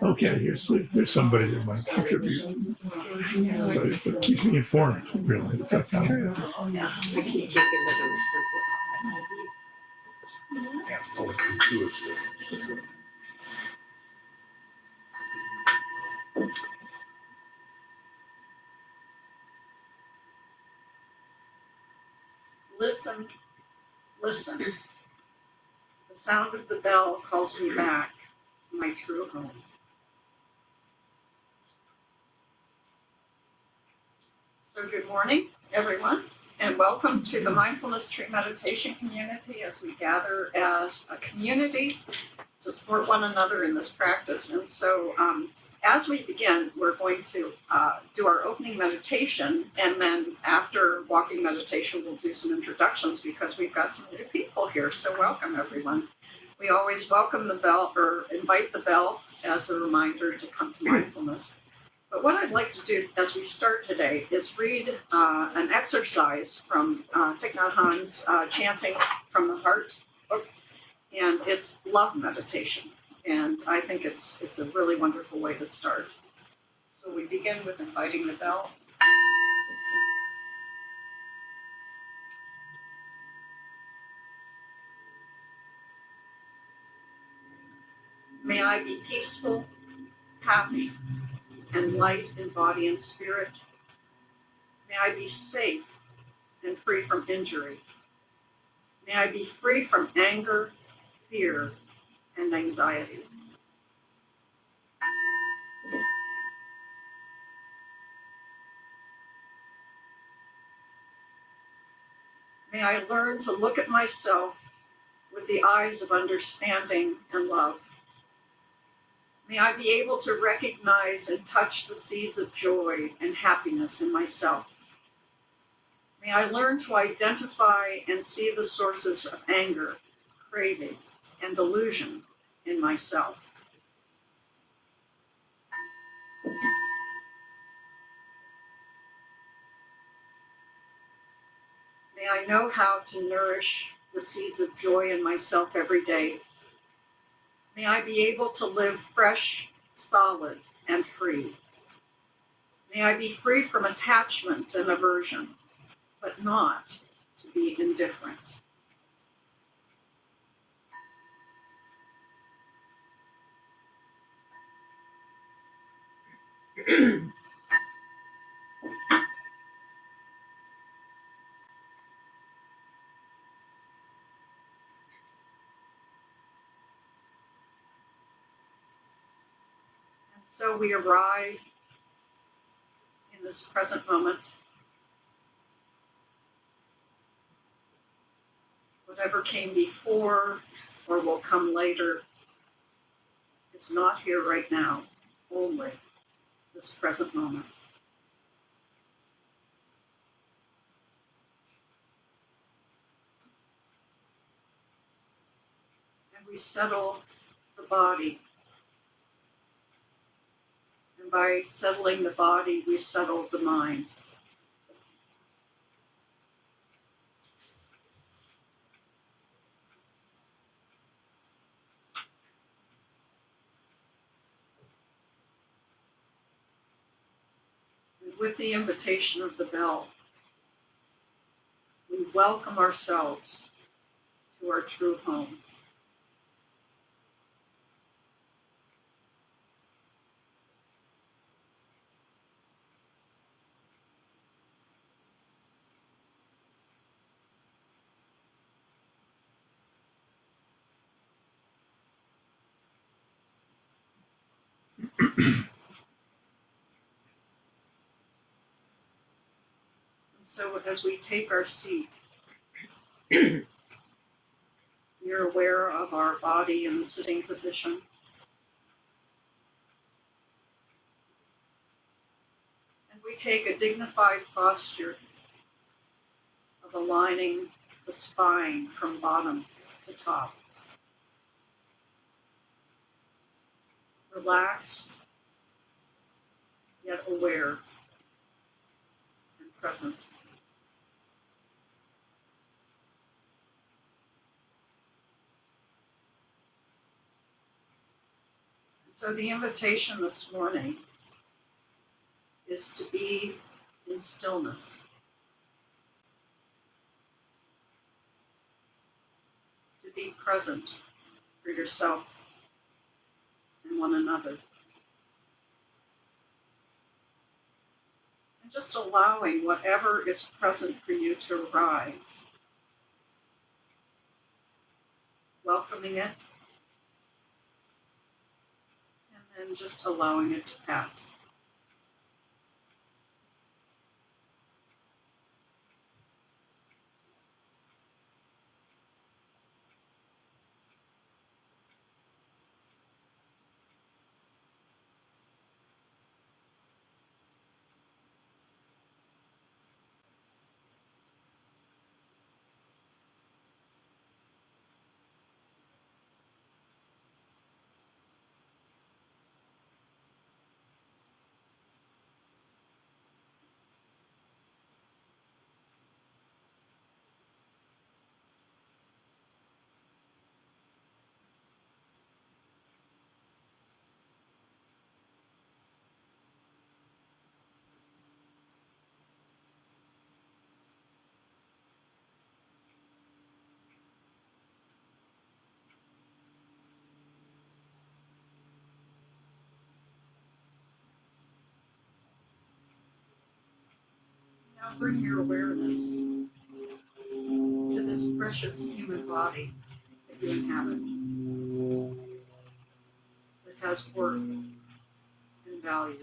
Okay, there's somebody that might contribute. So it keeps me informed, really. That's true. I keep thinking that Listen, listen. The sound of the bell calls me back to my true home. So good morning, everyone, and welcome to the Mindfulness Tree Meditation community as we gather as a community to support one another in this practice. And so as we begin, we're going to do our opening meditation, and then after walking meditation, we'll do some introductions because we've got some new people here. So welcome, everyone. We always welcome the bell or invite the bell as a reminder to come to mindfulness. But what I'd like to do as we start today is read an exercise from Thich Nhat Hanh's Chanting from the Heart book, and it's love meditation. And I think it's a really wonderful way to start. So we begin with inviting the bell. May I be peaceful, happy, and light in body and spirit. May I be safe and free from injury. May I be free from anger, fear, and anxiety. May I learn to look at myself with the eyes of understanding and love. May I be able to recognize and touch the seeds of joy and happiness in myself. May I learn to identify and see the sources of anger, craving, and delusion in myself. May I know how to nourish the seeds of joy in myself every day. May I be able to live fresh, solid, and free. May I be free from attachment and aversion, but not to be indifferent. And so we arrive in this present moment. Whatever came before or will come later is not here right now, only this present moment. And we settle the body. And by settling the body, we settle the mind. And with the invitation of the bell, we welcome ourselves to our true home. So as we take our seat, we're aware of our body in the sitting position. And we take a dignified posture of aligning the spine from bottom to top. Relaxed, yet aware and present. So the invitation this morning is to be in stillness, to be present for yourself and one another. And just allowing whatever is present for you to arise, welcoming it, and then just allowing it to pass. Now bring your awareness to this precious human body that you inhabit, that has worth and value.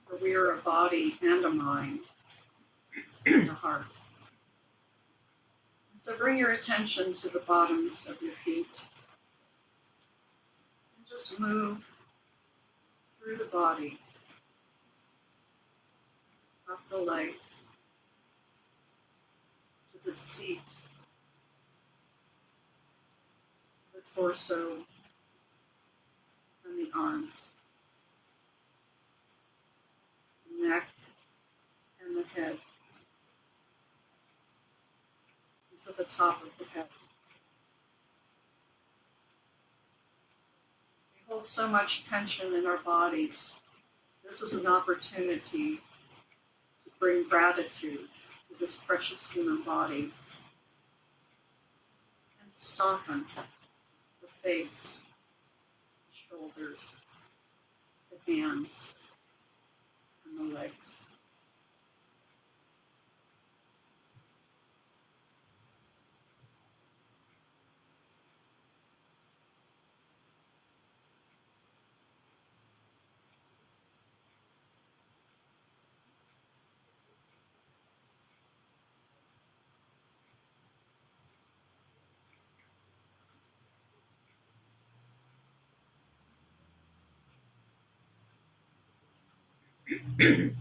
For we are a body and a mind and a heart. And so bring your attention to the bottoms of your feet and just move through the body, up the legs, to the seat, the torso, and the arms, the neck, and the head, and to the top of the head. We hold so much tension in our bodies. This is an opportunity to bring gratitude to this precious human body and to soften the face, the shoulders, the hands, and the legs. And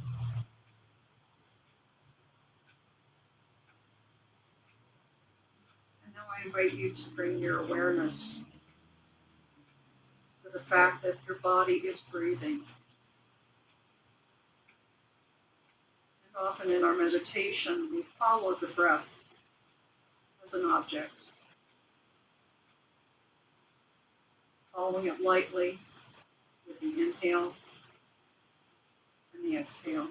now I invite you to bring your awareness to the fact that your body is breathing. And often in our meditation, we follow the breath as an object, following it lightly with the inhale and the exhale.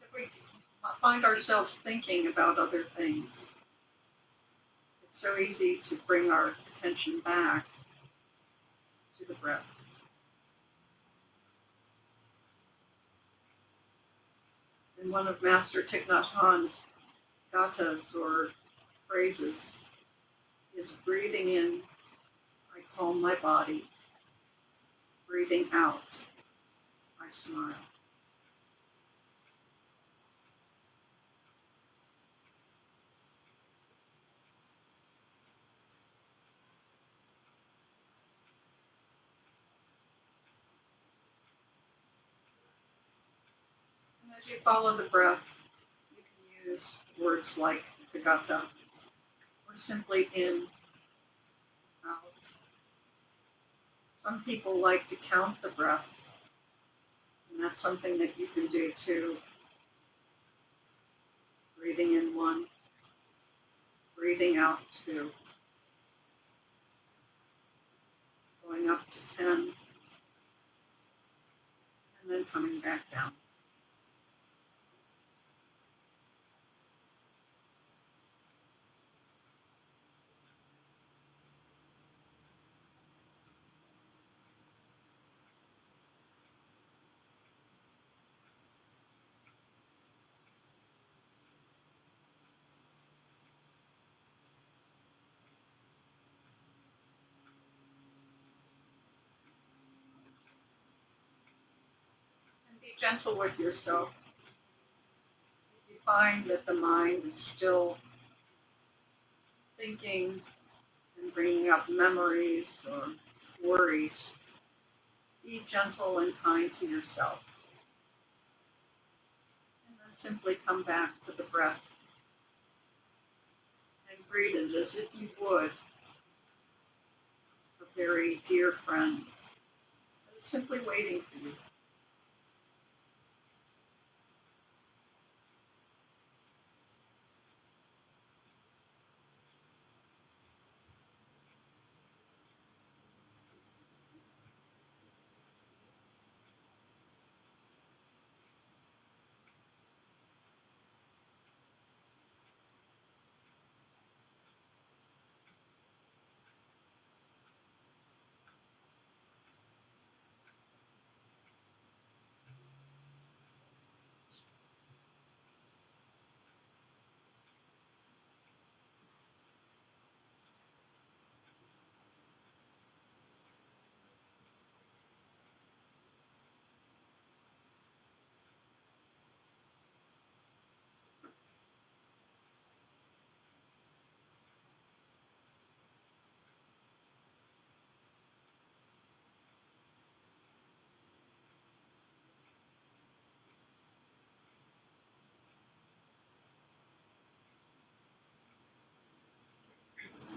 If we find ourselves thinking about other things, it's so easy to bring our attention back to the breath. In one of Master Thich Nhat Hanh's gathas or phrases is breathing in, I calm my body. Breathing out, I smile. And as you follow the breath, you can use words like Thagata, or simply in, out. Some people like to count the breath, and that's something that you can do too. Breathing in 1, breathing out 2, going up to 10, and then coming back down. And be gentle with yourself. If you find that the mind is still thinking and bringing up memories or worries, be gentle and kind to yourself. And then simply come back to the breath and greet it as if you would a very dear friend that is simply waiting for you.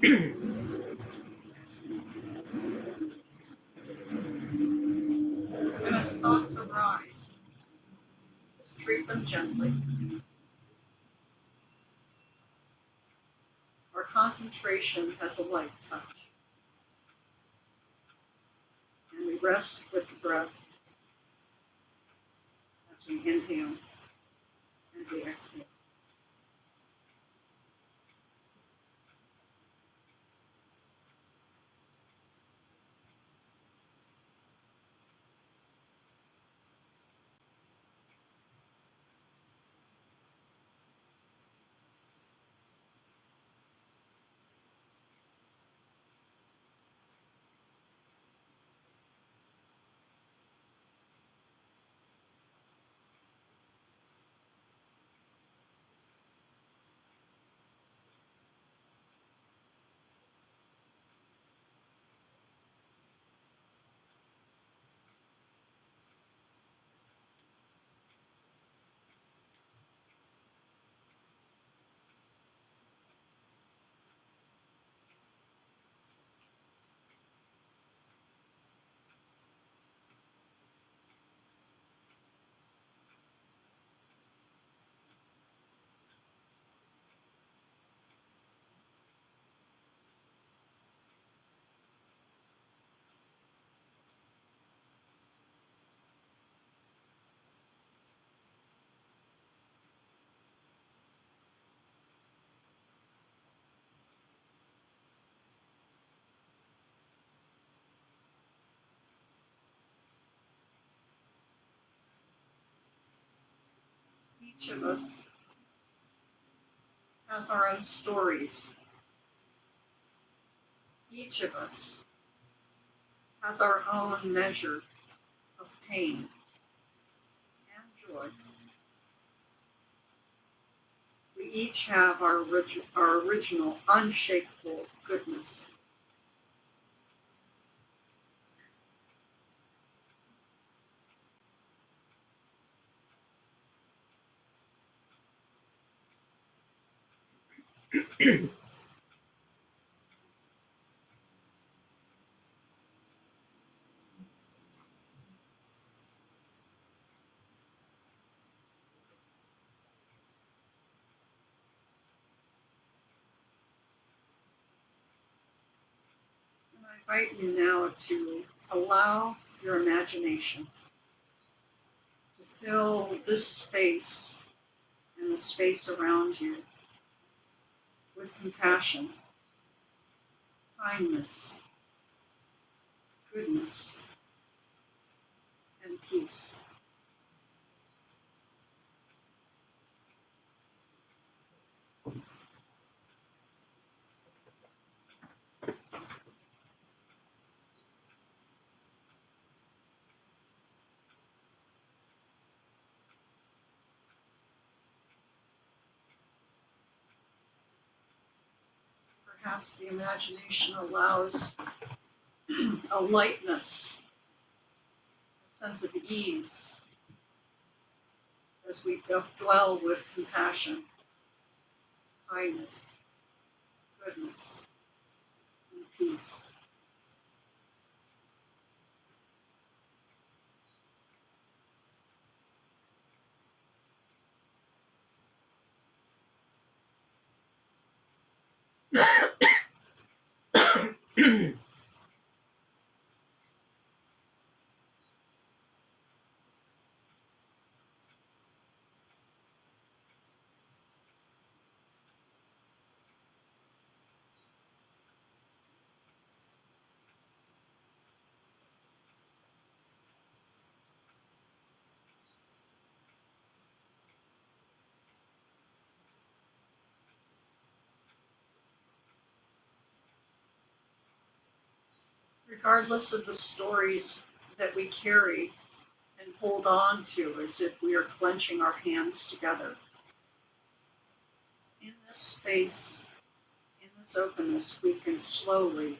And as thoughts arise, just treat them gently. Our concentration has a light touch. And we rest with the breath as we inhale and we exhale. Each of us has our own stories. Each of us has our own measure of pain and joy. We each have our original unshakable goodness. invite you now to allow your imagination to fill this space and the space around you with compassion, kindness, goodness, and peace. Perhaps the imagination allows a lightness, a sense of ease as we dwell with compassion, kindness, goodness, and peace. Regardless of the stories that we carry and hold on to as if we are clenching our hands together. In this space, in this openness, we can slowly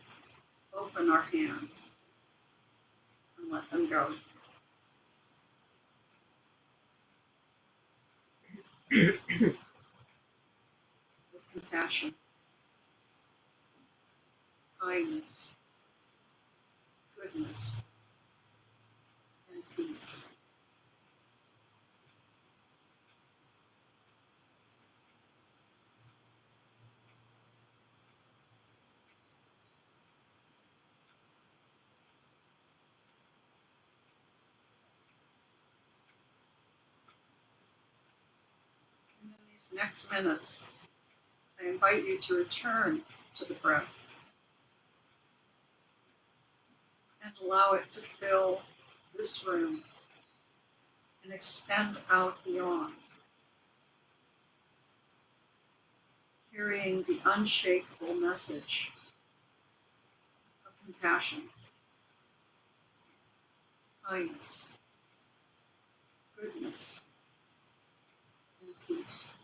open our hands and let them go. With compassion, kindness, goodness, and peace. And in these next minutes, I invite you to return to the breath and allow it to fill this room and extend out beyond, carrying the unshakable message of compassion, kindness, goodness, and peace.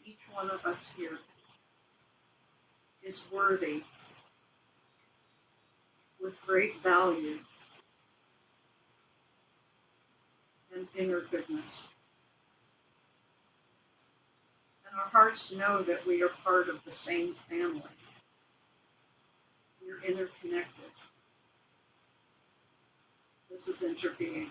Each one of us here is worthy, with great value and inner goodness. And our hearts know that we are part of the same family. We're interconnected. This is interbeing.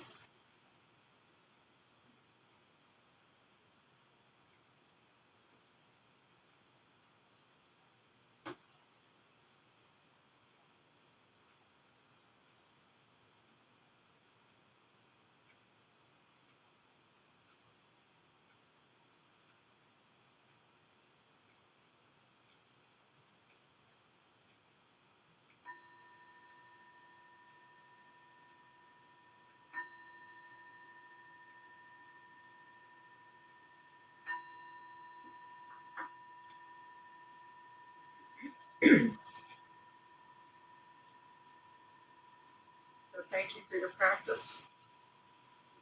So thank you for your practice,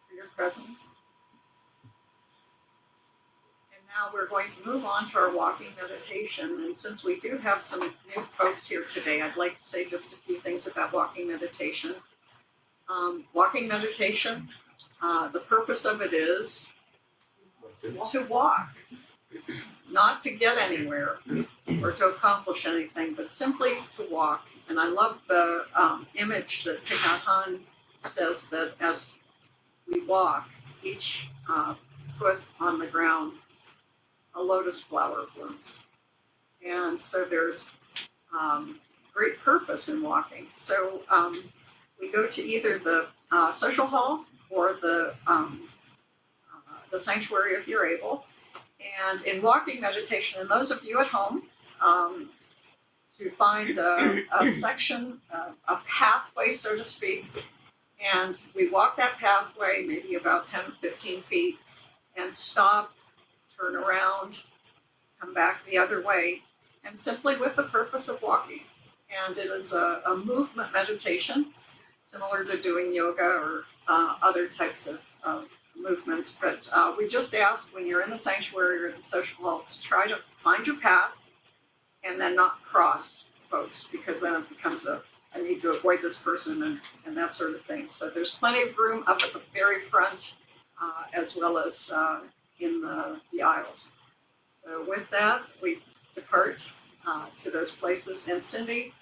for your presence. And now we're going to move on to our walking meditation. And since we do have some new folks here today, I'd like to say just a few things about walking meditation. Walking meditation, the purpose of it is to walk, not to get anywhere or to accomplish anything, but simply to walk. And I love the image that Thich Nhat Hanh says that as we walk, each foot on the ground, a lotus flower blooms. And so there's great purpose in walking. So we go to either the social hall or the sanctuary if you're able. And in walking meditation, and those of you at home, to find a section, a pathway, so to speak, and we walk that pathway maybe about 10, 15 feet and stop, turn around, come back the other way, and simply with the purpose of walking. And it is a movement meditation, similar to doing yoga or other types of movements. But we just ask when you're in the sanctuary or the social hall to try to find your path and then not cross folks, because then it becomes I need to avoid this person and that sort of thing. So there's plenty of room up at the very front as well as in the aisles. So with that, we depart to those places. And Cindy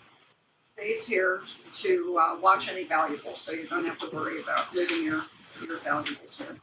stays here to watch any valuables, so you don't have to worry about leaving your valuables here.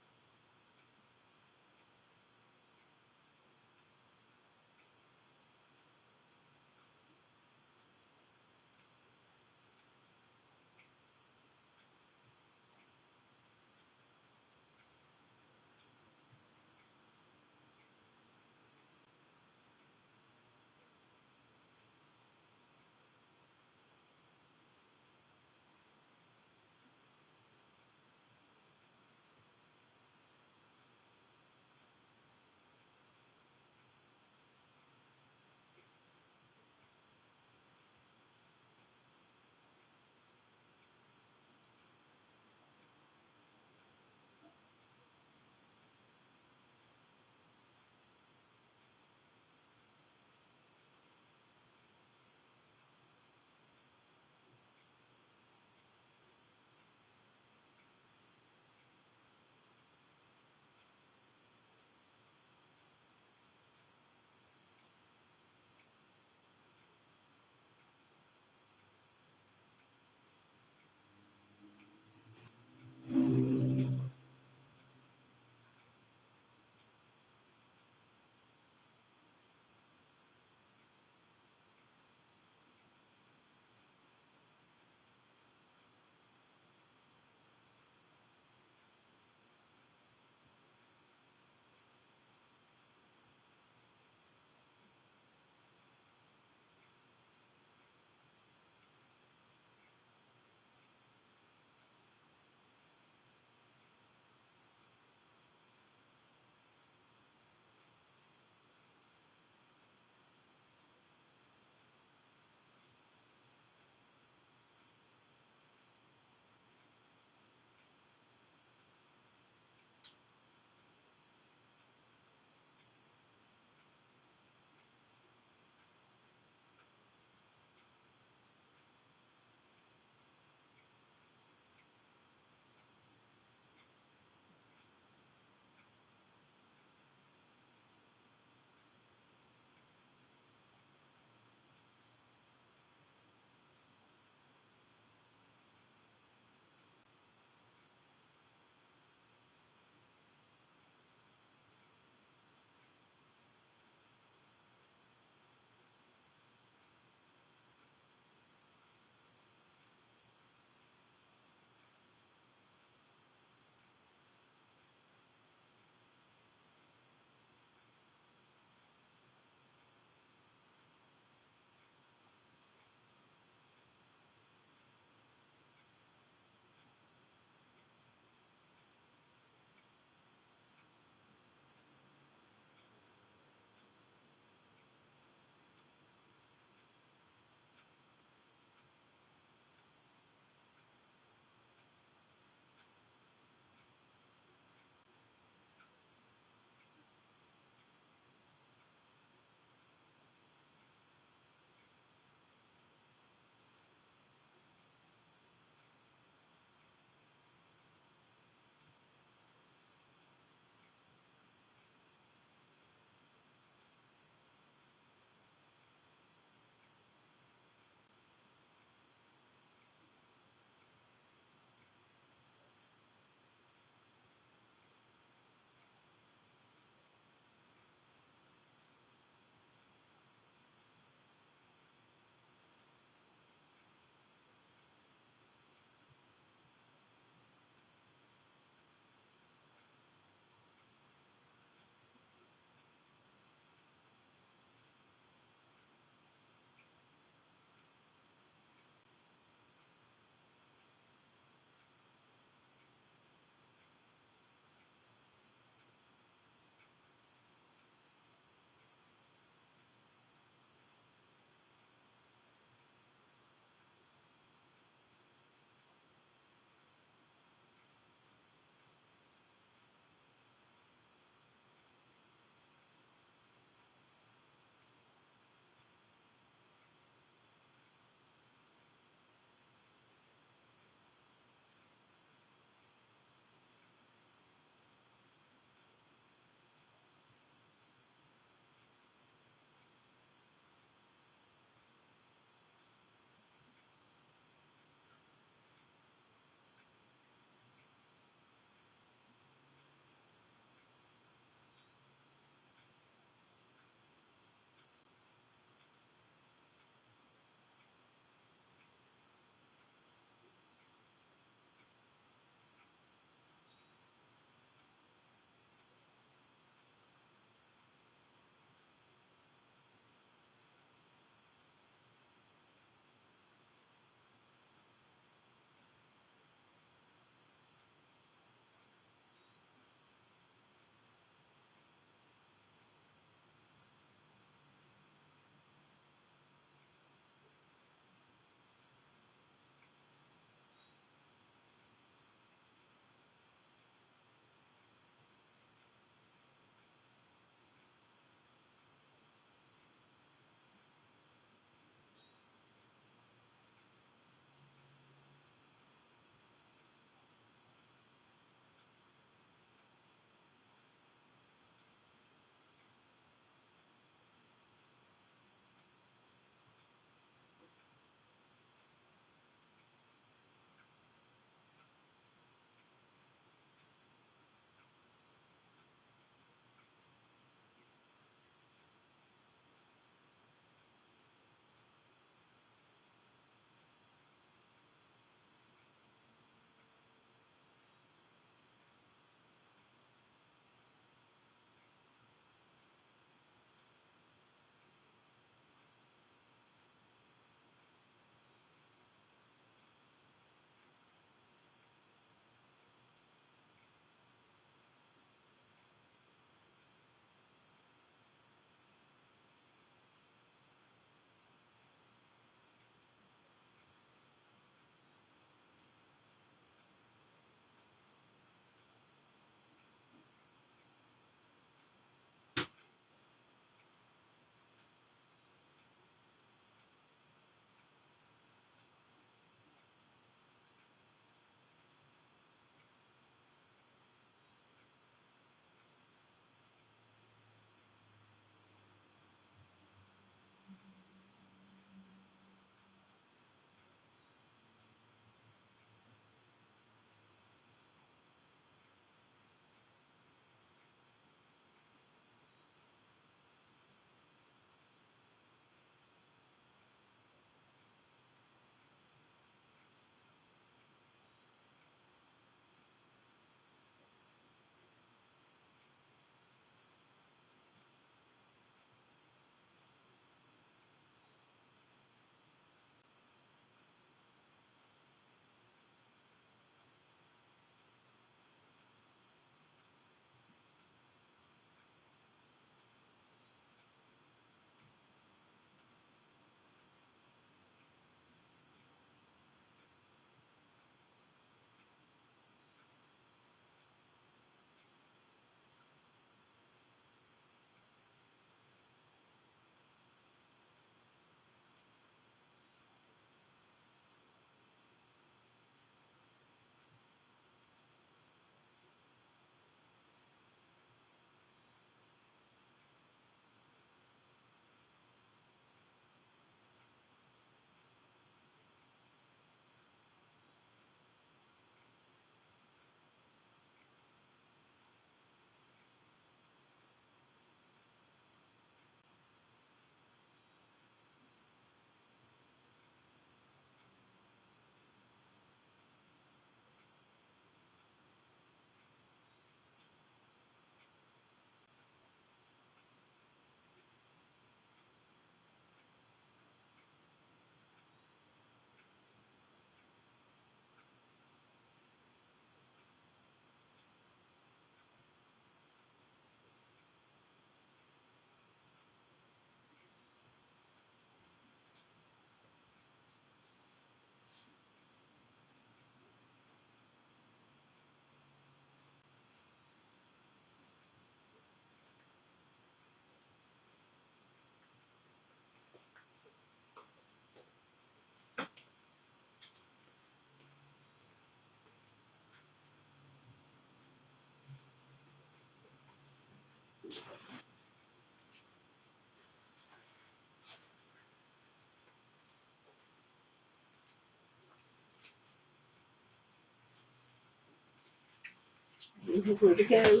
doesn't have where to go.